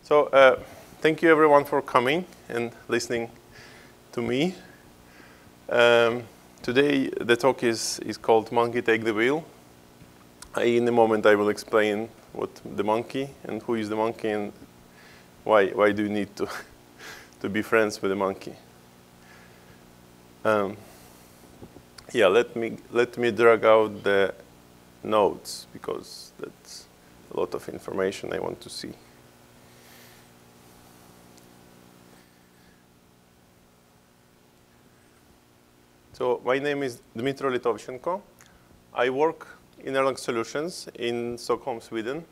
So thank you everyone for coming and listening to me. Today the talk is called Monkey Take the Wheel. In a moment I will explain what the monkey and who is the monkey and why do you need to be friends with the monkey. Yeah, let me drag out the notes because that's a lot of information I want to see. So my name is Dmytro Lytovchenko. I work in Erlang Solutions in Stockholm, Sweden.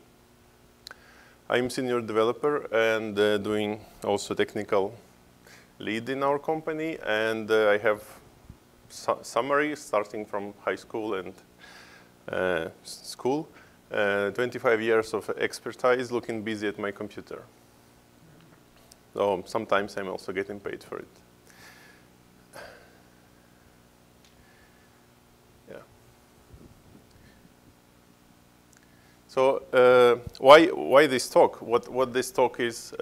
I'm senior developer and doing also technical lead in our company. And I have summary starting from high school and school. 25 years of expertise looking busy at my computer. So sometimes I'm also getting paid for it. So why this talk? What this talk is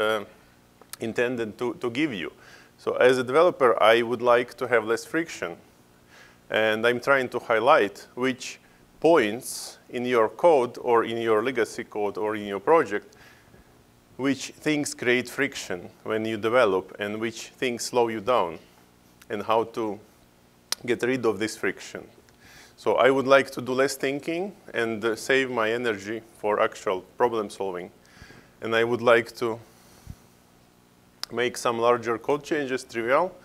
intended to give you? So as a developer, I would like to have less friction. And I'm trying to highlight which points in your code or in your legacy code or in your project, which things create friction when you develop and which things slow you down and how to get rid of this friction. So I would like to do less thinking and save my energy for actual problem solving. And I would like to make some larger code changes trivial.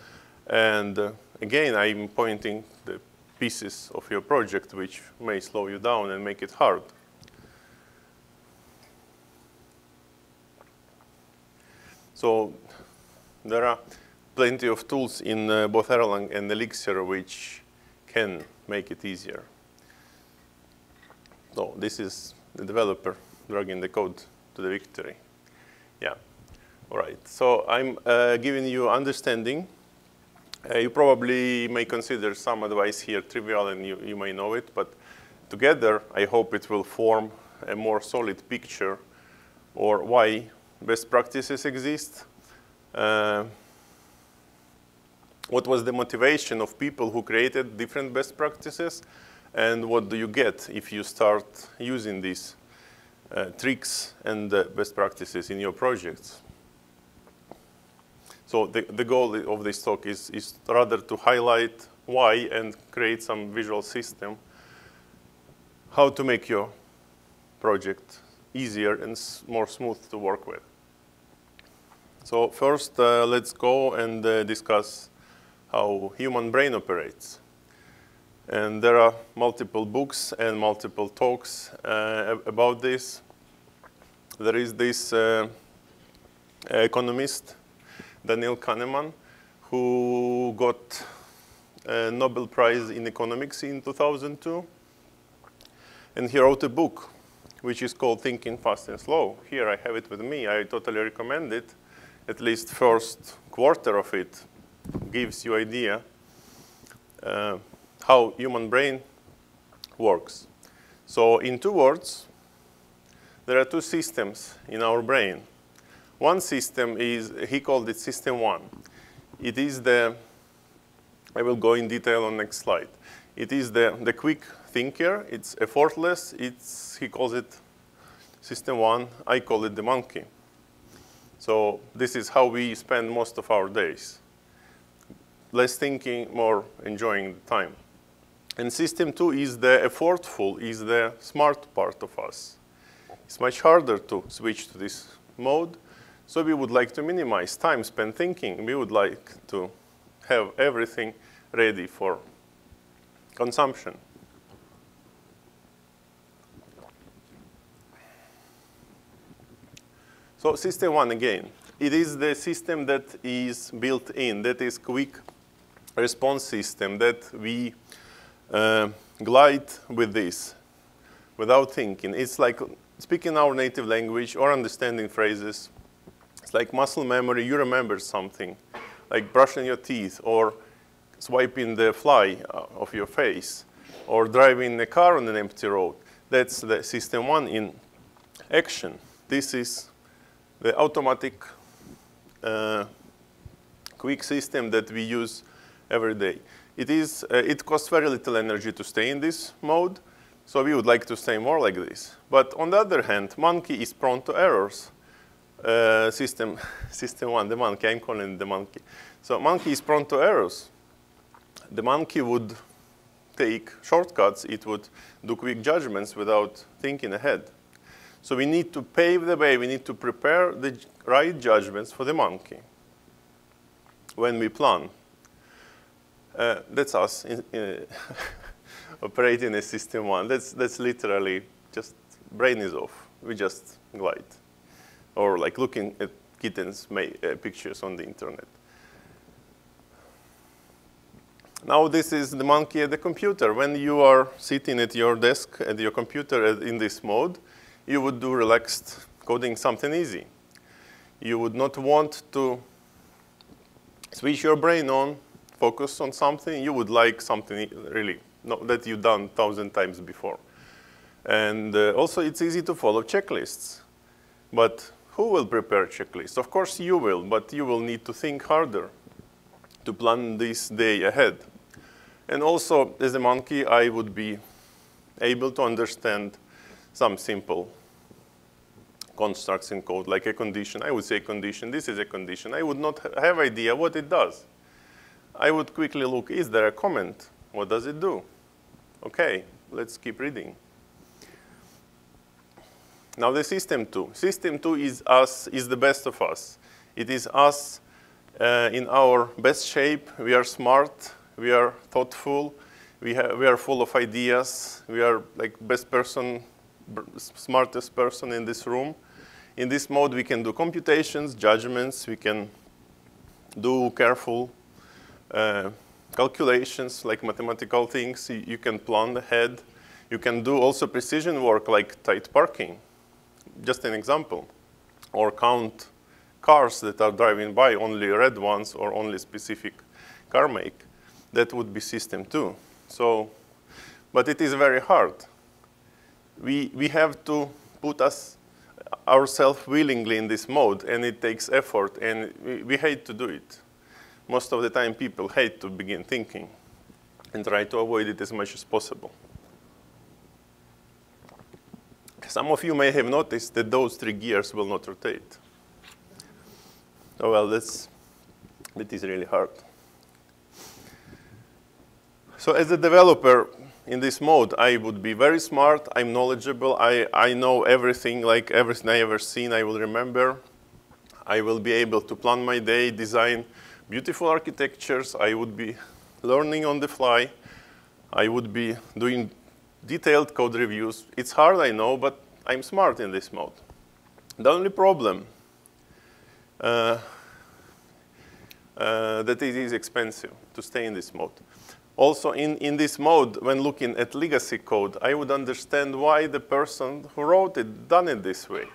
And again, I'm pointing the pieces of your project which may slow you down and make it hard. So there are plenty of tools in both Erlang and Elixir which can make it easier. So this is the developer dragging the code to the victory. Yeah, all right. So I'm giving you understanding. You probably may consider some advice here trivial and you may know it, but together I hope it will form a more solid picture or why best practices exist. What was the motivation of people who created different best practices, and what do you get if you start using these tricks and best practices in your projects? So the goal of this talk is rather to highlight why and create some visual system, how to make your project easier and more smooth to work with. So first, let's go and discuss how human brain operates. And there are multiple books and multiple talks about this. There is this economist, Daniel Kahneman, who got a Nobel Prize in economics in 2002. And he wrote a book, which is called Thinking Fast and Slow. Here I have it with me. I totally recommend it. At least first quarter of it gives you idea how human brain works. So in 2 words, there are 2 systems in our brain. One system is, he called it system 1. It is the, I will go in detail on next slide. It is the quick thinker. It's effortless. He calls it system 1. I call it the monkey. So this is how we spend most of our days. Less thinking, more enjoying the time. And system 2 is the effortful, is the smart part of us. It's much harder to switch to this mode. So we would like to minimize time spent thinking. We would like to have everything ready for consumption. So system 1 again. It is the system that is built in, that is quick response system that we glide with this without thinking. It's like speaking our native language or understanding phrases. It's like muscle memory. You remember something, like brushing your teeth or swiping the fly of your face or driving a car on an empty road. That's the system 1 in action. This is the automatic quick system that we use every day. It costs very little energy to stay in this mode, so we would like to stay more like this. But on the other hand, monkey is prone to errors. System 1, the monkey, I'm calling it the monkey. So monkey is prone to errors. The monkey would take shortcuts. It would do quick judgments without thinking ahead. So we need to pave the way. We need to prepare the right judgments for the monkey when we plan. That's us operating a system 1. That's literally just brain is off. We just glide. Or like looking at kittens' pictures on the internet. Now this is the monkey at the computer. When you are sitting at your desk at your computer in this mode, you would do relaxed coding, something easy. You would not want to switch your brain on, focus on something. You would like something really that you've done 1,000 times before. And also it's easy to follow checklists. But who will prepare checklists? Of course you will, but you will need to think harder to plan this day ahead. And also, as a monkey, I would be able to understand some simple constructs in code, like a condition. I would say condition, this is a condition. I would not have idea what it does. I would quickly look, is there a comment? What does it do? Okay, let's keep reading. Now the system 2. System 2 is us, is the best of us. It is us in our best shape. We are smart, we are thoughtful, we are full of ideas, we are like best person, smartest person in this room. In this mode we can do computations, judgments, we can do careful calculations like mathematical things, you can plan ahead. You can do also precision work like tight parking. Just an example. Or count cars that are driving by, only red ones or only specific car make. That would be system 2. So, but it is very hard. We have to put ourselves willingly in this mode, and it takes effort, and we hate to do it. Most of the time people hate to begin thinking and try to avoid it as much as possible. Some of you may have noticed that those 3 gears will not rotate. Oh, well, that is really hard. So as a developer in this mode, I would be very smart, I'm knowledgeable, I know everything, like everything I ever seen, I will remember. I will be able to plan my day, design beautiful architectures, I would be learning on the fly, I would be doing detailed code reviews. It's hard, I know, but I'm smart in this mode. The only problem that it is expensive to stay in this mode. Also, in this mode, when looking at legacy code, I would understand why the person who wrote it done it this way.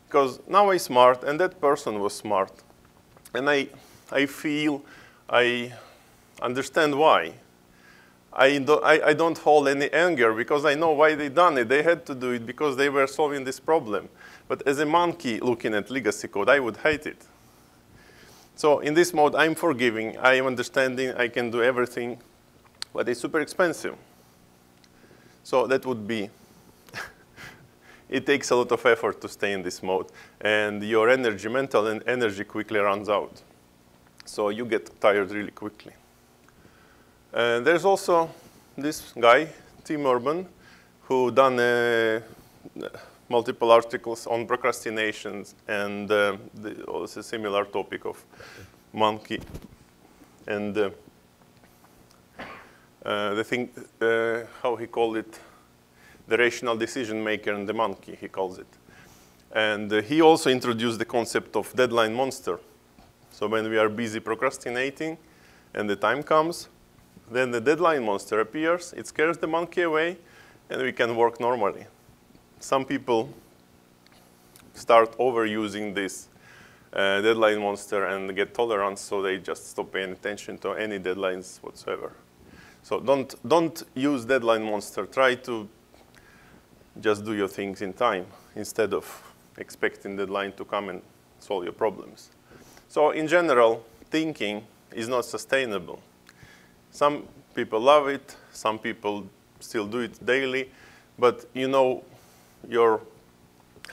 Because now I'm smart, and that person was smart. And I feel I understand why. I don't hold any anger because I know why they done it. They had to do it because they were solving this problem. But as a monkey looking at legacy code, I would hate it. So in this mode, I'm forgiving, I am understanding, I can do everything, but it's super expensive. So that would be, it takes a lot of effort to stay in this mode. And your energy, mental energy quickly runs out. So you get tired really quickly. And there's also this guy, Tim Urban, who done multiple articles on procrastinations and also a similar topic of monkey. And the thing, how he called it, the rational decision maker and the monkey, he calls it. And he also introduced the concept of deadline monster. So when we are busy procrastinating and the time comes, then the deadline monster appears, it scares the monkey away, and we can work normally. Some people start overusing this deadline monster and get tolerance, so they just stop paying attention to any deadlines whatsoever. So don't use deadline monster. Try to just do your things in time instead of expecting deadline to come and solve your problems. So in general, thinking is not sustainable. Some people love it, some people still do it daily, but you know your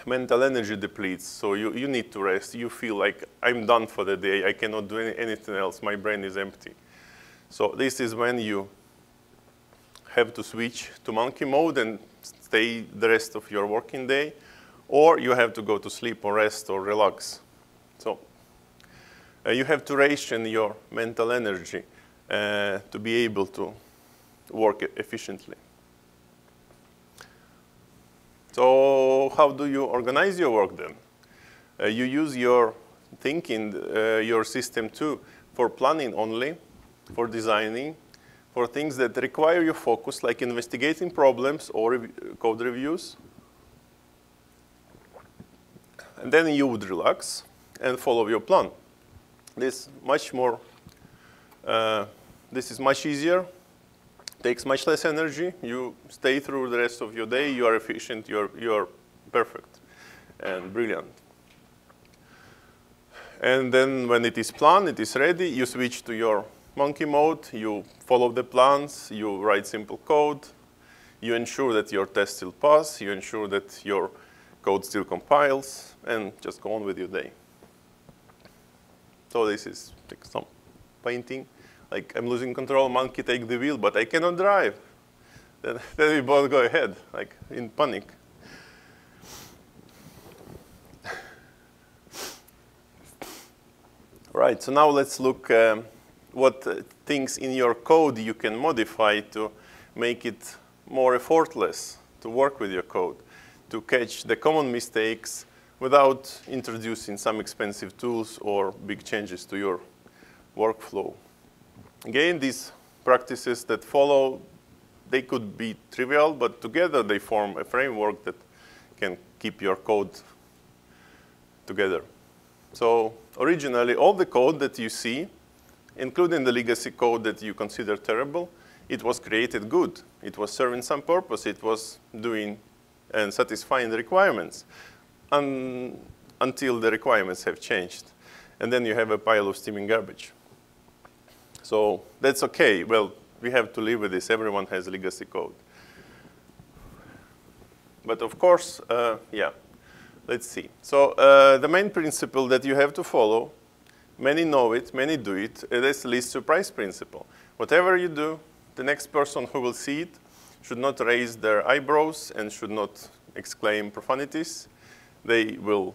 mental energy depletes, so you need to rest. You feel like, I'm done for the day, I cannot do anything else, my brain is empty. So this is when you have to switch to monkey mode and stay the rest of your working day, or you have to go to sleep or rest or relax. So you have to ration your mental energy to be able to work efficiently. So how do you organize your work then? You use your thinking, your system too, for planning only, for designing, for things that require your focus, like investigating problems or code reviews. And then you would relax and follow your plan. This is much easier, takes much less energy. You stay through the rest of your day, you are efficient, you're perfect and brilliant. And then when it is planned, it is ready, you switch to your monkey mode, you follow the plans, you write simple code, you ensure that your tests still pass, you ensure that your code still compiles, and just go on with your day. So this is like some painting. Like, I'm losing control, monkey take the wheel, but I cannot drive. Then we both go ahead, like in panic. Right, so now let's look what things in your code you can modify to make it more effortless to work with your code, to catch the common mistakes without introducing some expensive tools or big changes to your workflow. Again, these practices that follow, they could be trivial, but together they form a framework that can keep your code together. So originally, all the code that you see, including the legacy code that you consider terrible, it was created good. It was serving some purpose. It was doing and satisfying the requirements until the requirements have changed. And then you have a pile of steaming garbage. So that's OK. Well, we have to live with this. Everyone has legacy code. But of course, yeah, let's see. So the main principle that you have to follow, many know it, many do it, is the least surprise principle. Whatever you do, the next person who will see it should not raise their eyebrows and should not exclaim profanities. They will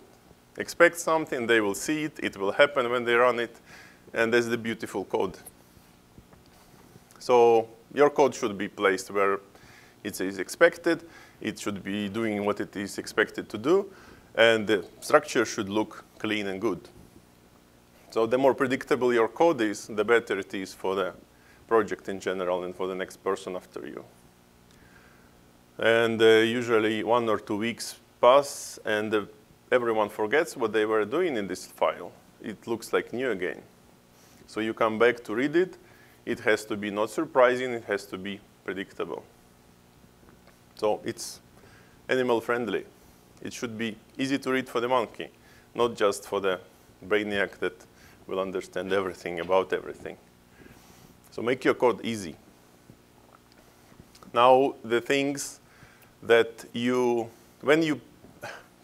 expect something, they will see it, it will happen when they run it, and that's the beautiful code. So your code should be placed where it is expected. It should be doing what it is expected to do, and the structure should look clean and good. So the more predictable your code is, the better it is for the project in general and for the next person after you. And usually 1 or 2 weeks pass, and everyone forgets what they were doing in this file. It looks like new again. So you come back to read it. It has to be not surprising. It has to be predictable. So it's animal friendly. It should be easy to read for the monkey, not just for the brainiac that will understand everything about everything. So make your code easy. Now, the things that when you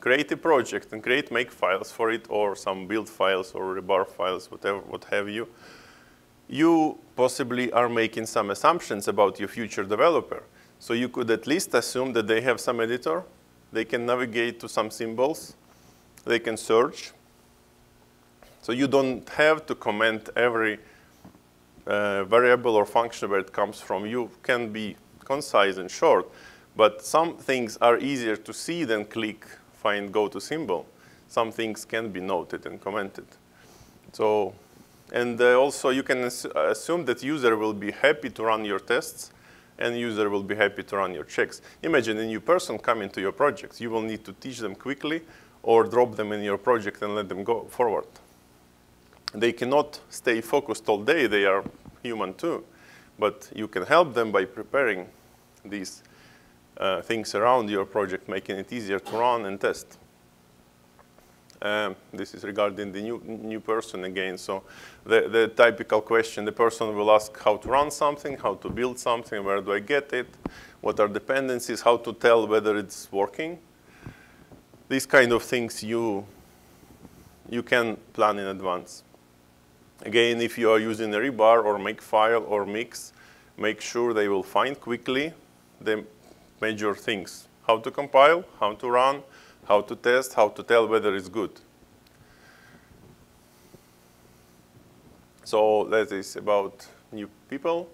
create a project and create make files for it, or some build files or rebar files, whatever, what have you, you possibly are making some assumptions about your future developer. So you could at least assume that they have some editor. They can navigate to some symbols. They can search. So you don't have to comment every variable or function where it comes from. You can be concise and short. But some things are easier to see than click, find, go to symbol. Some things can be noted and commented. So, and also you can assume that user will be happy to run your tests, and user will be happy to run your checks. Imagine a new person coming to your project. You will need to teach them quickly or drop them in your project and let them go forward. They cannot stay focused all day. They are human too. But you can help them by preparing these things around your project, making it easier to run and test. This is regarding the new person again. So the typical question, the person will ask how to run something, how to build something, where do I get it, what are dependencies, how to tell whether it's working. These kind of things you can plan in advance. Again, if you are using a rebar or makefile or mix, make sure they will find quickly the major things. How to compile, how to run, how to test, how to tell whether it's good. So that is about new people.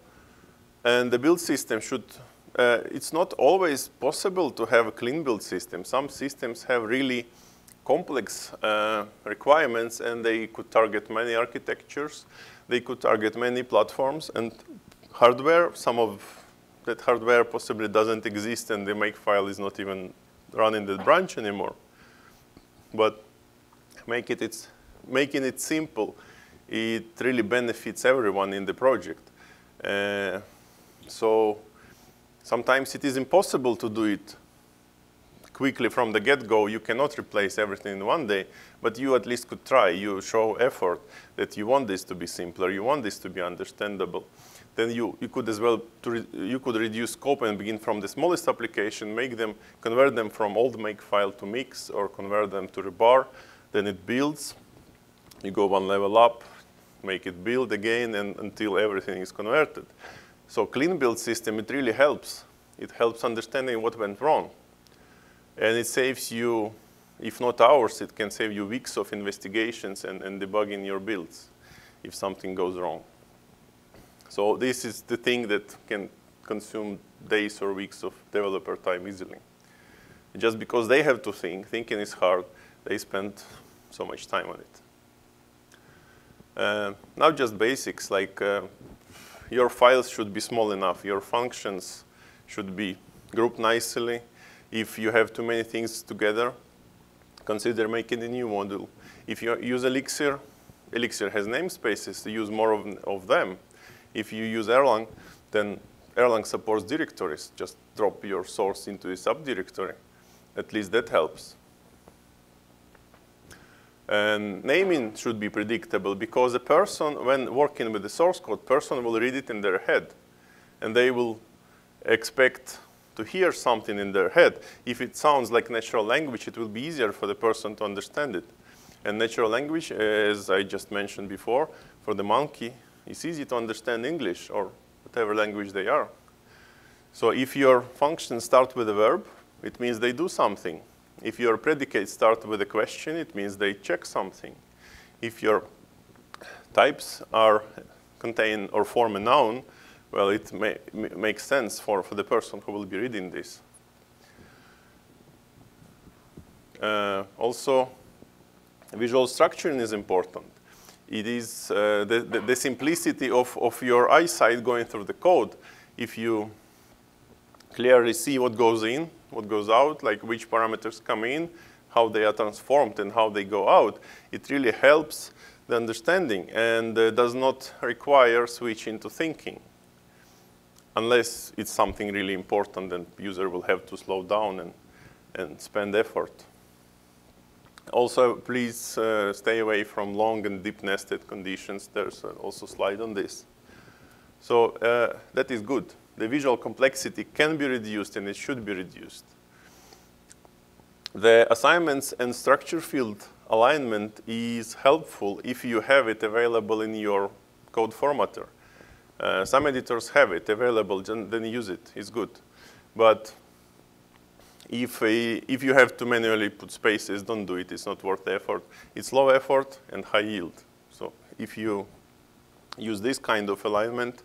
And the build system should, it's not always possible to have a clean build system. Some systems have really complex requirements, and they could target many architectures. They could target many platforms and hardware. Some of that hardware possibly doesn't exist, and the makefile is not even running the branch anymore. But making it simple, it really benefits everyone in the project. So sometimes it is impossible to do it quickly from the get-go. You cannot replace everything in one day, but you at least could try. You show effort that you want this to be simpler, you want this to be understandable. Then you could as well, you could reduce scope and begin from the smallest application, convert them from old makefile to mix, or convert them to rebar. Then it builds. You go one level up, make it build again, and until everything is converted. So clean build system, it really helps. It helps understanding what went wrong. And it saves you, if not hours, it can save you weeks of investigations and debugging your builds if something goes wrong. So this is the thing that can consume days or weeks of developer time easily. Just because they have to think, thinking is hard, they spend so much time on it. Now just basics, like your files should be small enough. Your functions should be grouped nicely. If you have too many things together, consider making a new module. If you use Elixir, Elixir has namespaces, so use more of them. If you use Erlang, then Erlang supports directories. Just drop your source into a subdirectory. At least that helps. And naming should be predictable, because a person, when working with the source code, person will read it in their head. And they will expect to hear something in their head. If it sounds like natural language, it will be easier for the person to understand it. And natural language, as I just mentioned before, for the monkey, it's easy to understand English or whatever language they are. So if your functions start with a verb, it means they do something. If your predicates start with a question, it means they check something. If your types contain or form a noun, well, it makes sense for the person who will be reading this. Also, visual structuring is important. It is the simplicity of your eyesight going through the code. If you clearly see what goes in, what goes out, like which parameters come in, how they are transformed, and how they go out, it really helps the understanding and does not require switching to thinking. Unless it's something really important, then the user will have to slow down and spend effort. Also, please stay away from long and deep nested conditions. There's also a slide on this. So that is good. The visual complexity can be reduced, and it should be reduced. The assignments and structure field alignment is helpful if you have it available in your code formatter. Some editors have it available, then use it. It's good. But if you have to manually put spaces, don't do it. It's not worth the effort. It's low effort and high yield. So if you use this kind of alignment,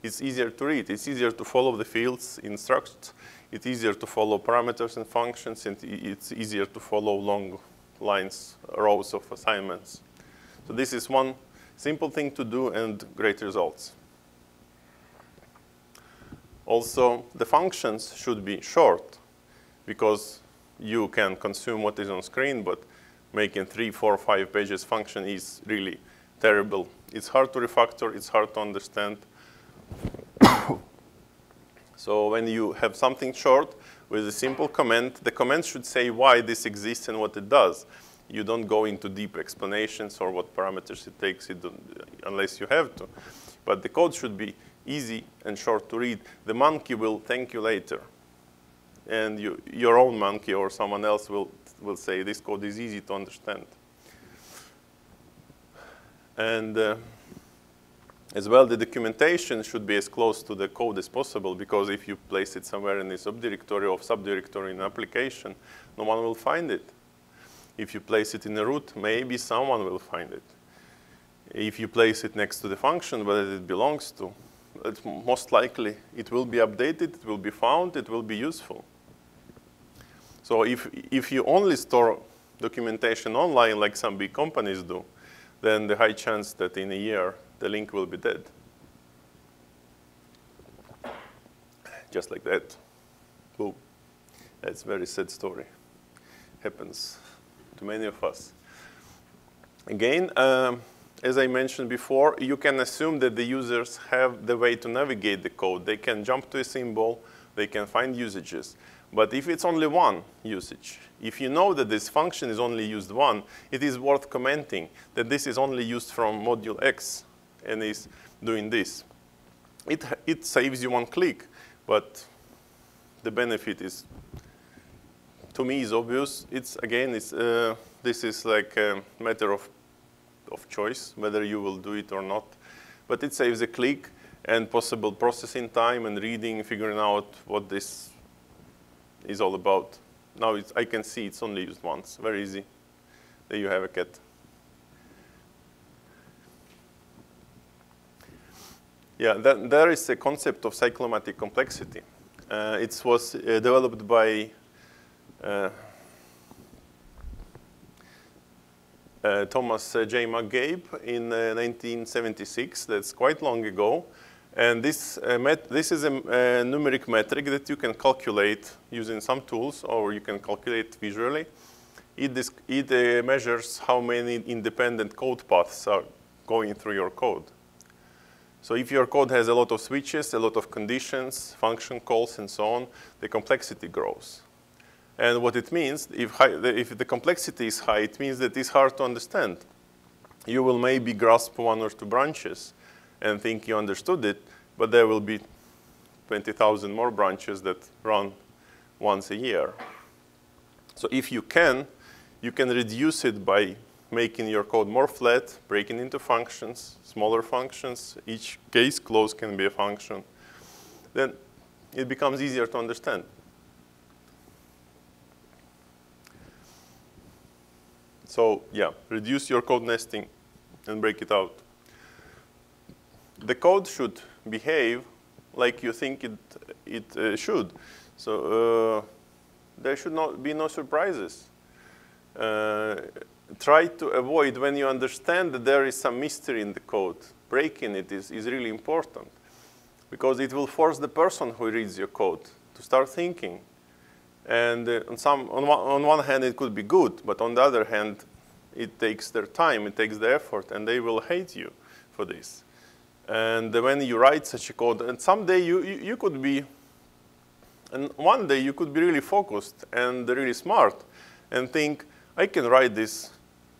it's easier to read. It's easier to follow the fields in structs. It's easier to follow parameters and functions, and it's easier to follow long lines, rows of assignments. So this is one simple thing to do and great results. Also, the functions should be short, because you can consume what is on screen, but making 3, 4, 5 pages function is really terrible. It's hard to refactor, it's hard to understand. So when you have something short with a simple comment, the comment should say why this exists and what it does. You don't go into deep explanations or what parameters it takes unless you have to. But the code should be easy and short to read. The monkey will thank you later. And your own monkey or someone else will say, this code is easy to understand. And as well, the documentation should be as close to the code as possible, because if you place it somewhere in a subdirectory or subdirectory in an application, no one will find it. If you place it in a root, maybe someone will find it. If you place it next to the function that it belongs to, most likely it will be updated, it will be found, it will be useful. So if you only store documentation online like some big companies do, then the high chance that in a year the link will be dead. Just like that. Boom. That's a very sad story. Happens to many of us. Again, as I mentioned before, you can assume that the users have the way to navigate the code. They can jump to a symbol, they can find usages. But if it's only one usage, if you know that this function is only used one, it is worth commenting that this is only used from module X and is doing this. It saves you one click, but the benefit is, to me, is obvious. This is like a matter of choice, whether you will do it or not. But it saves a click and possible processing time and reading, figuring out what this is all about. Now I can see it's only used once. Very easy. There you have a cat. Yeah, there is a concept of cyclomatic complexity. It was developed by Thomas J. McCabe in 1976. That's quite long ago. And this is a numeric metric that you can calculate using some tools, or you can calculate visually. It measures how many independent code paths are going through your code. So if your code has a lot of switches, a lot of conditions, function calls, and so on, the complexity grows. And what it means, if the complexity is high, it means that it's hard to understand. You will maybe grasp one or two branches and think you understood it, but there will be 20,000 more branches that run once a year. So if you can reduce it by making your code more flat, breaking into functions, smaller functions. Each case clause can be a function. Then it becomes easier to understand. So yeah, reduce your code nesting and break it out. The code should behave like you think it should. So there should not be no surprises. Try to avoid, when you understand that there is some mystery in the code, breaking it is really important, because it will force the person who reads your code to start thinking. And on one hand, it could be good, but on the other hand, it takes their time, it takes the effort, and they will hate you for this. And when you write such a code, and someday you could be, and one day you could be really focused and really smart and think, I can write this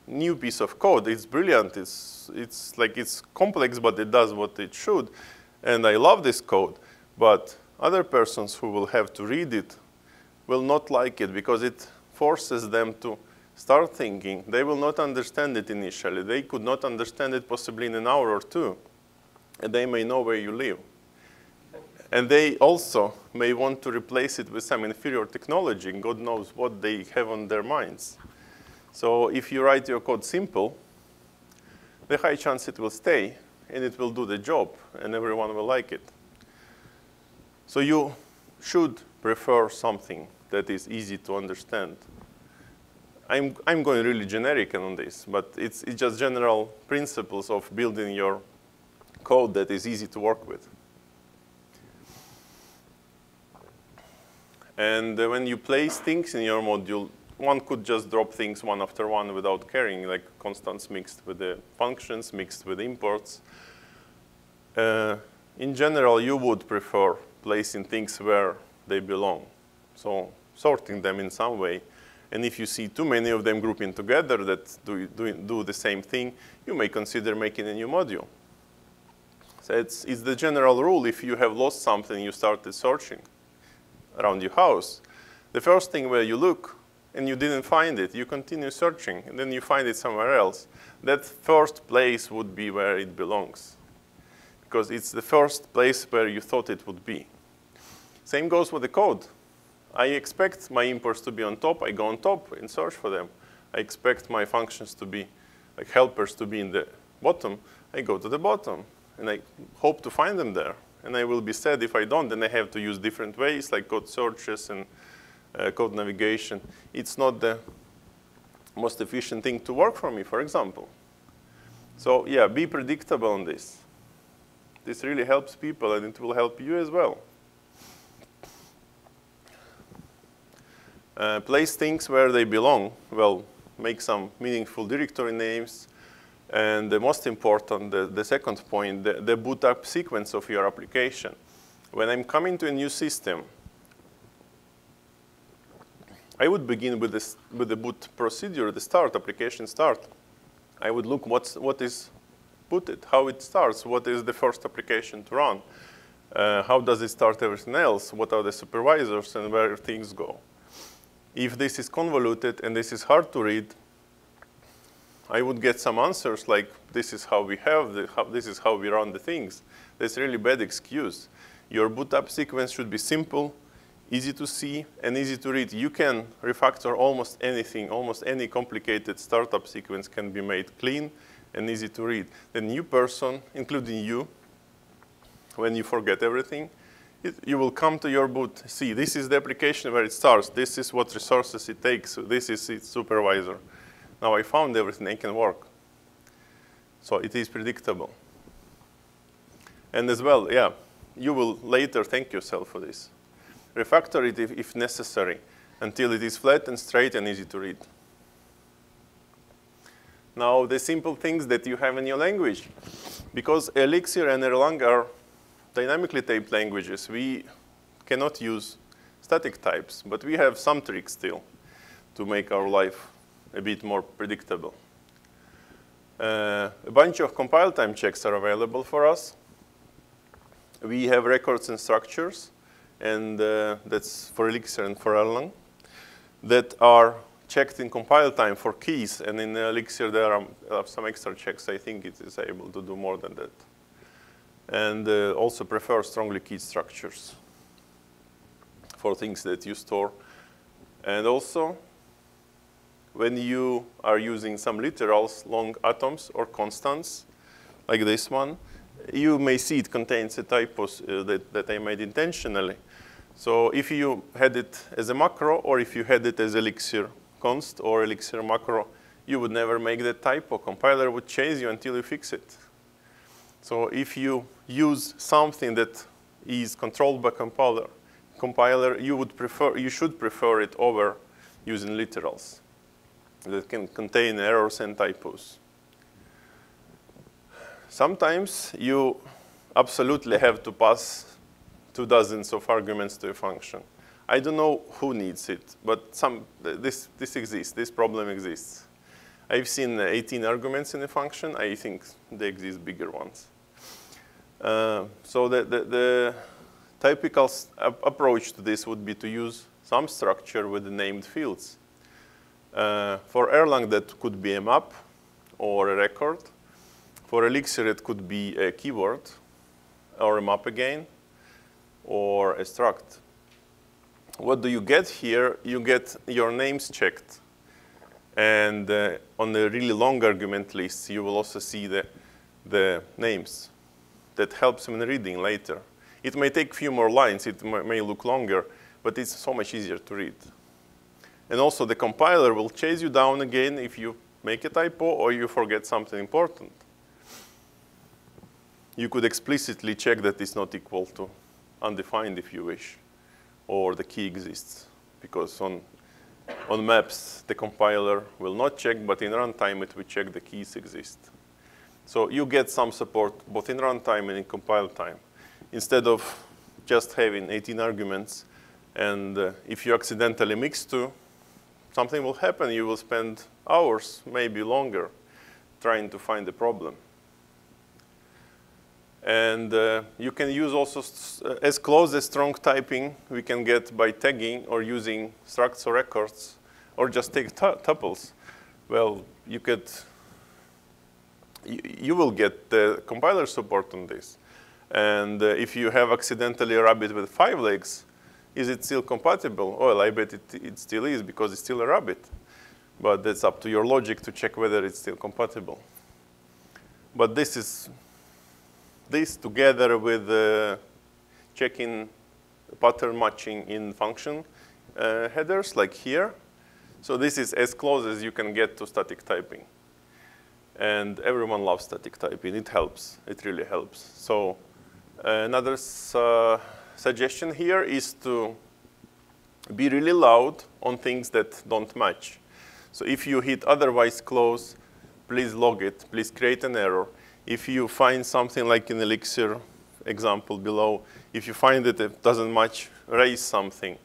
new piece of code. It's brilliant. It's complex, but it does what it should. And I love this code. But other persons who will have to read it will not like it, because it forces them to start thinking. They will not understand it initially. They could not understand it possibly in an hour or two. And they may know where you live. And they also may want to replace it with some inferior technology. God knows what they have on their minds. So if you write your code simple, the high chance it will stay, and it will do the job, and everyone will like it. So you should prefer something that is easy to understand. I'm going really generic on this, but it's just general principles of building your code that is easy to work with. And when you place things in your module, one could just drop things one after one without caring, like constants mixed with the functions, mixed with imports. In general, you would prefer placing things where they belong, so sorting them in some way. And if you see too many of them grouping together that do the same thing, you may consider making a new module. So it's the general rule. If you have lost something, you started searching around your house, the first thing where you look and you didn't find it, you continue searching, and then you find it somewhere else. That first place would be where it belongs, because it's the first place where you thought it would be. Same goes with the code. I expect my imports to be on top. I go on top and search for them. I expect my functions to be, like helpers, to be in the bottom. I go to the bottom, and I hope to find them there. And I will be sad if I don't. Then I have to use different ways, like code searches and code navigation. It's not the most efficient thing to work for me, for example. So yeah, be predictable on this. This really helps people, and it will help you as well. Place things where they belong. Well, make some meaningful directory names. And the most important, the second point, the boot up sequence of your application. When I'm coming to a new system, I would begin with the boot procedure, the start, application start. I would look what is booted, how it starts, what is the first application to run, how does it start everything else, what are the supervisors, and where things go. If this is convoluted and this is hard to read, I would get some answers like, this is how we have, this is how we run the things. That's a really bad excuse. Your boot up sequence should be simple, easy to see, and easy to read. You can refactor almost anything, almost any complicated startup sequence can be made clean and easy to read. The new person, including you, when you forget everything, you will come to your boot, see, this is the application where it starts, this is what resources it takes, this is its supervisor. Now I found everything, it can work. So it is predictable. And as well, yeah, you will later thank yourself for this. Refactor it if necessary, until it is flat and straight and easy to read. Now, the simple things that you have in your language. Because Elixir and Erlang are dynamically typed languages, we cannot use static types, but we have some tricks still to make our life a bit more predictable. A bunch of compile time checks are available for us. We have records and structures, and that's for Elixir and for Erlang, that are checked in compile time for keys. And in Elixir, there are some extra checks. I think it is able to do more than that. And also prefer strongly keyed structures for things that you store. And also, when you are using some literals, long atoms or constants, like this one, you may see it contains a typos that I made intentionally. So if you had it as a macro, or if you had it as Elixir const or Elixir macro, you would never make that typo. Compiler would chase you until you fix it. So if you use something that is controlled by compiler, you should prefer it over using literals that can contain errors and typos. Sometimes you absolutely have to pass 2 dozens of arguments to a function. I don't know who needs it, but this exists, this problem exists. I've seen 18 arguments in a function. I think there exist bigger ones. So the typical approach to this would be to use some structure with the named fields. For Erlang, that could be a map or a record. For Elixir, it could be a keyword or a map again or a struct. What do you get here? You get your names checked. And on the really long argument list, you will also see the names. That helps in reading later. It may take a few more lines. It may look longer, but it's so much easier to read. And also, the compiler will chase you down again if you make a typo or you forget something important. You could explicitly check that it's not equal to undefined if you wish, or the key exists. Because on maps, the compiler will not check, but in runtime, it will check the keys exist. So you get some support both in runtime and in compile time. Instead of just having 18 arguments, and if you accidentally mix two, something will happen. You will spend hours, maybe longer, trying to find the problem. And you can use also as close as strong typing we can get by tagging or using structs or records, or just take tuples. Well, you will get the compiler support on this. And if you have accidentally a rabbit with 5 legs, is it still compatible? Well, I bet it still is, because it's still a rabbit. But that's up to your logic to check whether it's still compatible. But this together with checking pattern matching in function headers, like here. So this is as close as you can get to static typing. And everyone loves static typing. It helps. It really helps. So another suggestion here is to be really loud on things that don't match. So if you hit otherwise close, please log it. Please create an error. If you find something like in Elixir example below, if you find that it doesn't match, raise something.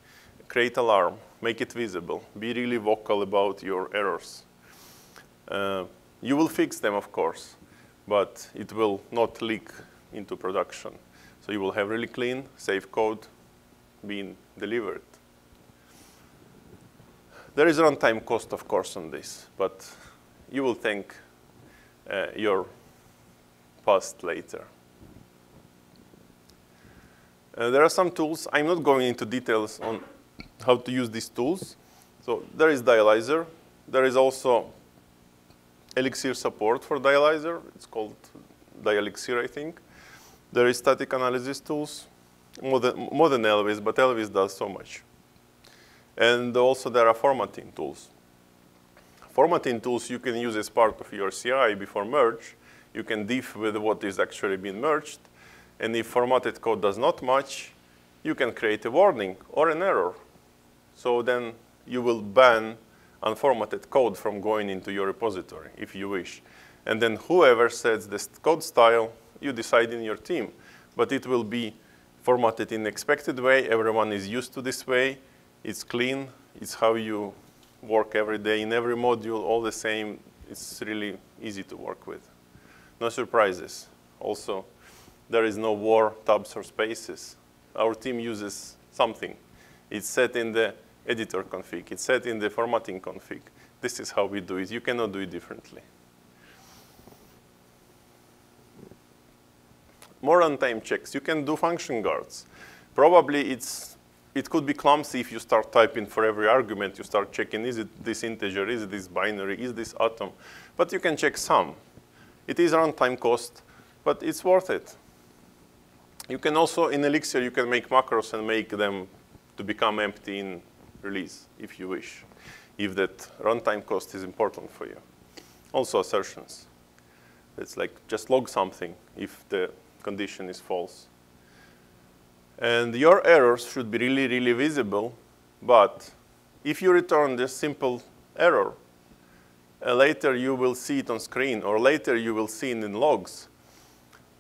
Create alarm. Make it visible. Be really vocal about your errors. You will fix them, of course, but it will not leak into production. So you will have really clean, safe code being delivered. There is runtime cost, of course, on this, but you will thank your past later. There are some tools. I'm not going into details on how to use these tools. So there is Dialyzer. There is also Elixir support for Dialyzer. It's called Elixir, I think. There is static analysis tools, more than Elvis, but Elvis does so much. And also there are formatting tools. Formatting tools you can use as part of your CI before merge. You can diff with what is actually being merged. And if formatted code does not match, you can create a warning or an error. So then you will ban unformatted code from going into your repository, if you wish. And then whoever sets this code style, you decide in your team. But it will be formatted in expected way. Everyone is used to this way. It's clean. It's how you work every day in every module, all the same. It's really easy to work with. No surprises. Also, there is no war tabs or spaces. Our team uses something. It's set in the editor config. It's set in the formatting config. This is how we do it. You cannot do it differently. More runtime checks. You can do function guards. Probably it could be clumsy if you start typing for every argument. You start checking, is it this integer, is it this binary, is this atom? But you can check some. It is runtime cost, but it's worth it. You can also, in Elixir, you can make macros and make them to become empty in release, if you wish, if that runtime cost is important for you. Also assertions. It's like just log something if the condition is false. And your errors should be really, really visible. But if you return this simple error, later you will see it on screen, or later you will see it in logs.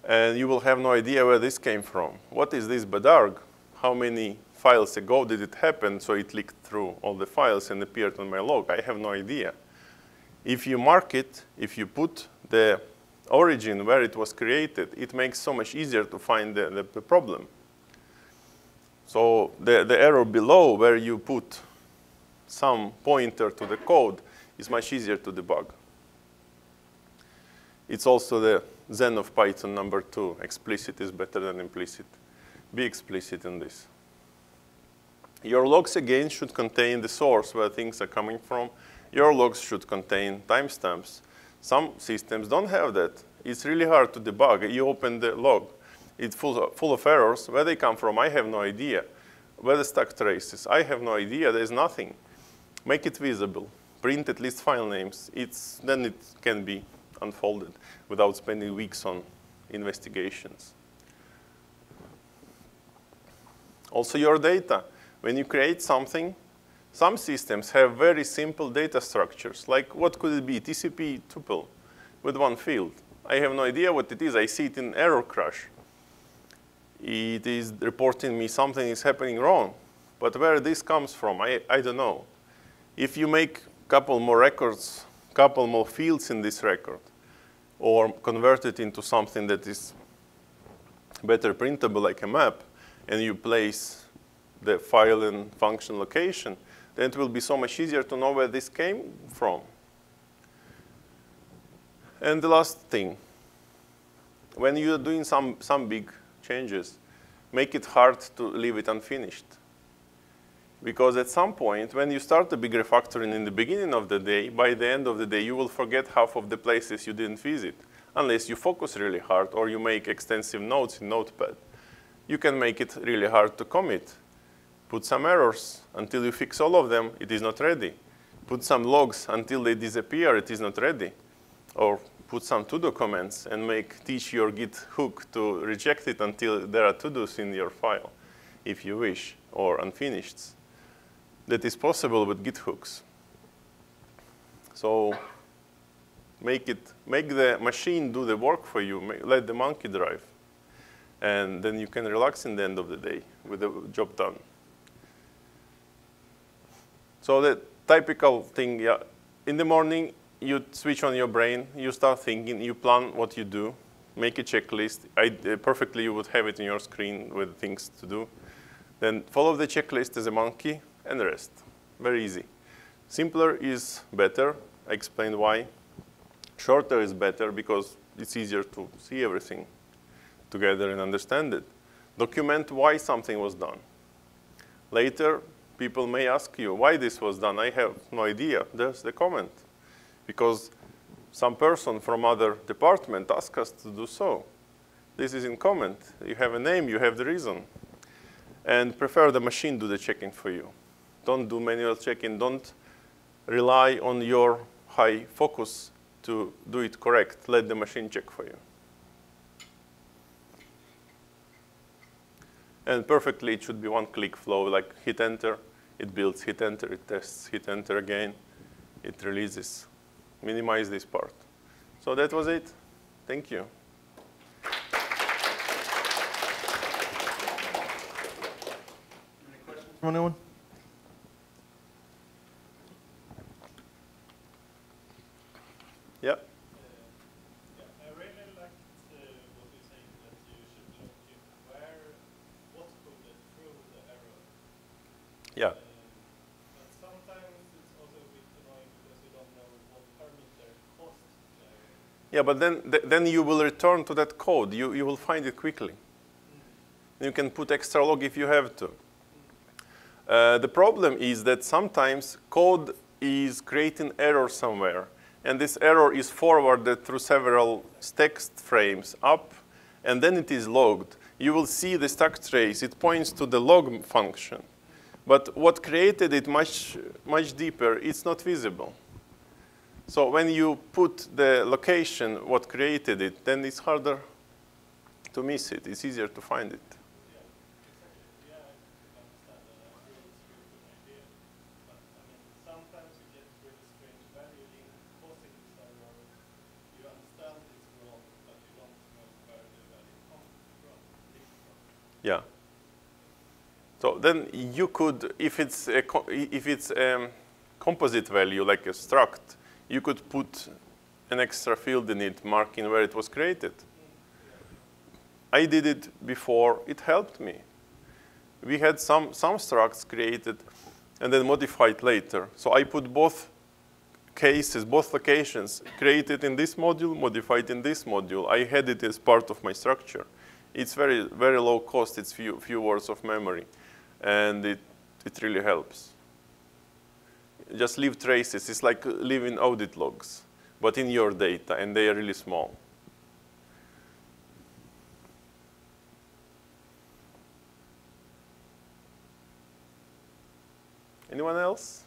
And you will have no idea where this came from. What is this bad arg? How many files ago did it happen? So it leaked through all the files and appeared on my log. I have no idea. If you mark it, if you put the origin where it was created, it makes so much easier to find the problem. So the error below where you put some pointer to the code is much easier to debug. It's also the Zen of Python number 2. Explicit is better than implicit. Be explicit in this. Your logs, again, should contain the source where things are coming from. Your logs should contain timestamps. Some systems don't have that. It's really hard to debug. You open the log. It's full of errors. Where they come from, I have no idea. Where the stack traces, I have no idea. There's nothing. Make it visible. Print at least file names. Then it can be unfolded without spending weeks on investigations. Also, your data. When you create something, some systems have very simple data structures. Like, what could it be? TCP tuple with one field. I have no idea what it is. I see it in error crash. It is reporting me something is happening wrong. But where this comes from, I don't know. If you make a couple more records, couple more fields in this record, or convert it into something that is better printable like a map, and you place the file and function location, then it will be so much easier to know where this came from. And the last thing, when you're doing some big changes, make it hard to leave it unfinished. Because at some point, when you start a big refactoring in the beginning of the day, by the end of the day, you will forget half of the places you didn't visit, unless you focus really hard or you make extensive notes in Notepad. You can make it really hard to commit. Put some errors until you fix all of them, it is not ready. Put some logs until they disappear, it is not ready. Or put some to-do comments and teach your Git hook to reject it until there are to-dos in your file, if you wish, or unfinished. That is possible with Git hooks. So make the machine do the work for you. Let the monkey drive. And then you can relax in the end of the day with the job done. So the typical thing, yeah, in the morning, you switch on your brain, you start thinking, you plan what you do, make a checklist. Perfectly, you would have it in your screen with things to do. Then follow the checklist as a monkey and rest. Very easy. Simpler is better. I explained why. Shorter is better because it's easier to see everything together and understand it. Document why something was done. Later, people may ask you why this was done. I have no idea. There's the comment. Because some person from other department asked us to do so. This is in comment. You have a name, you have the reason. And prefer the machine do the checking for you. Don't do manual checking. Don't rely on your high focus to do it correct. Let the machine check for you. And perfectly, it should be one-click flow, like hit enter, it builds, hit enter, it tests, hit enter again, it releases. Minimize this part. So that was it. Thank you. Any questions from anyone? Yeah. I really liked what you're saying, that you should look what coded through the error. Yeah. But sometimes it's also a bit annoying because you don't know what parameter caused the error. Yeah, but then you will return to that code. You will find it quickly. You can put extra log if you have to. The problem is that sometimes code is creating error somewhere. And this error is forwarded through several text frames up, and then it is logged. You will see the stack trace. It points to the log function. But what created it much deeper, it's not visible. So when you put the location, what created it, then it's harder to miss it. It's easier to find it. Yeah. So then you could, if it's a composite value like a struct, you could put an extra field in it marking where it was created. I did it before. It helped me. We had some structs created and then modified later. So I put both cases, both locations, created in this module, modified in this module. I had it as part of my structure. It's very, very low cost. It's few words of memory. And it really helps. Just leave traces. It's like leaving audit logs, but in your data, and they are really small. Anyone else?